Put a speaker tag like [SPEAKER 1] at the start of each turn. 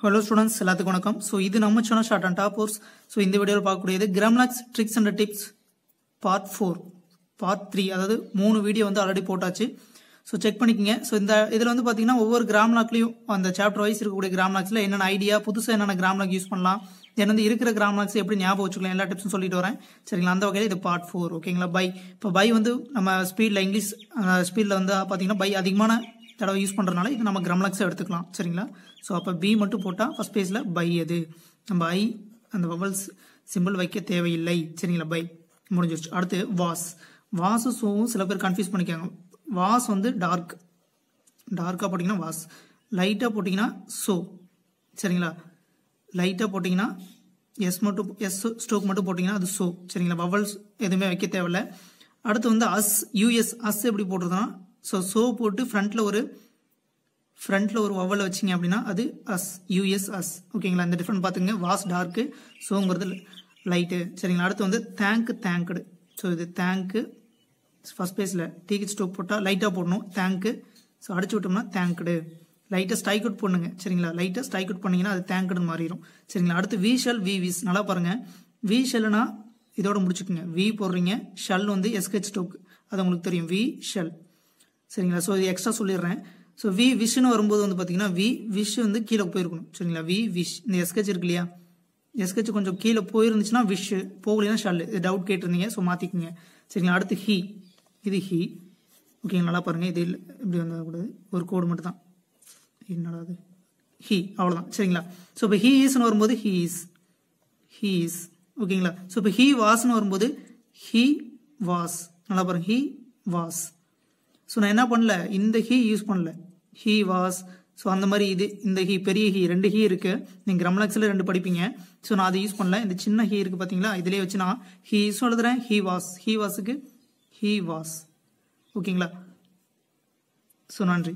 [SPEAKER 1] Hello students, எல்லாத்துக்கும் வணக்கம். So இது நம்ம channel short and top course. So இந்த வீடியோல பார்க்கக்கூடியது Grammalogues tricks and tips part 4 part 3 அதாவது 3 வீடியோ வந்து ஆல்ரெடி போட்டாச்சு. So செக் பண்ணிக்கங்க. So இந்த இதுல வந்து பாத்தீங்கன்னா ஒவ்வொரு Grammaloguesலயும் அந்த சாப்டர் வைஸ் இருக்கக்கூடிய Grammaloguesல என்னென்ன ஐடியா புதுசா என்னென்ன Grammalogue யூஸ் பண்ணலாம் என்னது இருக்கிற Grammalogues எப்படி ஞாபகம் வச்சுக்கலாம் எல்லா டிப்ஸும் சொல்லிட்டு வரேன். சரிங்களா? அந்த வகையில இது பார்ட் 4 ஓகேங்களா? பை இப்போ பை வந்து நம்ம ஸ்பீட்ல இங்கிலீஷ் ஸ்பீட்ல வந்து பாத்தீங்கன்னா பை அதிகமான தடவை யூஸ் பண்றதுனால இது நம்ம Grammalogues எடுத்துக்கலாம். சரிங்களா? சோ அப்ப பி மட்டும் போட்டா ஃபர்ஸ்ட் பேஜ்ல பை எது நம்ம ஐ அந்த வவல்ஸ் சிம்பிள் வைக்க தேவையில்லை. சரிங்களா? பை முடிஞ்சிருச்சு. அடுத்து வாஸ் வாஸ் சோவும் சில பேர் கன்ஃபியூஸ் பண்ணிக்காங்க. வாஸ் வந்து டார்க்கா போட்டீங்கன்னா வாஸ், லைட்டா போட்டீங்கன்னா சோ. சரிங்களா? லைட்டா போட்டீங்கன்னா எஸ் மட்டும் எஸ் ஸ்ட்ரோக் மட்டும் போட்டீங்கன்னா அது சோ. சரிங்களா? வவல்ஸ் எதுவுமே வைக்க தேவையில்ல. அடுத்து வந்து அஸ் யூஎஸ் அஸ் எப்படி போட்டுருந்தோம்னா சோ போட்டு ஃப்ரண்ட்ல ஒரு வவல் வச்சிங்க அப்படின்னா அது அஸ் யூஎஸ் அஸ். ஓகேங்களா? இந்த டிஃபரெண்ட் பார்த்துங்க. வாஸ் டார்க்கு, சோங்கிறது லைட்டு. சரிங்களா? அடுத்து வந்து தேங்க்டு. ஸோ இது தேங்க்கு ஃபர்ஸ்ட் பேஸில் டீக்கு ஸ்டோக் போட்டால் லைட்டாக போடணும் தேங்க்கு. ஸோ அடிச்சு விட்டோம்னா தேங்க்டு. லைட்டாக ஸ்ட்ரைக் அவுட் பண்ணுங்க. சரிங்களா? லைட்டாக ஸ்ட்ரைக் அவுட் பண்ணிங்கன்னா அது தேங்க்டுன்னு மாறிடும். சரிங்களா? அடுத்து வி ஷல் வி விஸ். நல்லா பாருங்க. வி ஷல்னா இதோட முடிச்சுக்குங்க. வி போடுறீங்க, ஷல் வந்து எஸ்கெச் ஸ்டோக், அது உங்களுக்கு தெரியும். We shall. சரிங்களா? ஸோ இது எக்ஸ்ட்ரா சொல்லிடுறேன். ஸோ வி விஷன்னு வரும்போது வந்து பார்த்தீங்கன்னா வி விஷ் வந்து கீழே போயிருக்கணும். சரிங்களா? வி விஷ் இந்த எஸ்கெச் இருக்கு இல்லையா, எஸ்கெச் கொஞ்சம் கீழே போயிருந்துச்சுன்னா விஷ், போகலைன்னா ஷல். இது டவுட் கேட்டிருந்தீங்க, ஸோ மாற்றிக்குங்க. சரிங்களா? அடுத்து ஹி, இது ஹி. ஓகேங்க, நல்லா பாருங்க. இது இப்படி வந்துடக்கூடாது, ஒரு கோடு மட்டும் தான். என்னடா அது ஹி, அவ்வளோதான். சரிங்களா? ஸோ இப்போ ஹி ஈஸ்னு வரும்போது ஹி இஸ். ஓகேங்களா? ஸோ இப்போ ஹி வாஸ்ன்னு வரும்போது ஹி வாஸ். நல்லா பாருங்க, ஹி வாஸ். ஸோ நான் என்ன பண்ணல, இந்த ஹி யூஸ் பண்ணல, ஹி வாஸ். ஸோ அந்த மாதிரி இது இந்த ஹி பெரிய ஹி, ரெண்டு ஹி இருக்கு. நீங்கள் Grammaloguesல 2 படிப்பீங்க. ஸோ நான் அதை யூஸ் பண்ணல. இந்த சின்ன ஹி இருக்கு பார்த்தீங்களா, இதுலேயே வச்சு நான் ஹி எழுதுறேன். ஹி வாஸுக்கு ஹி வாஸ். ஓகேங்களா? ஸோ நன்றி.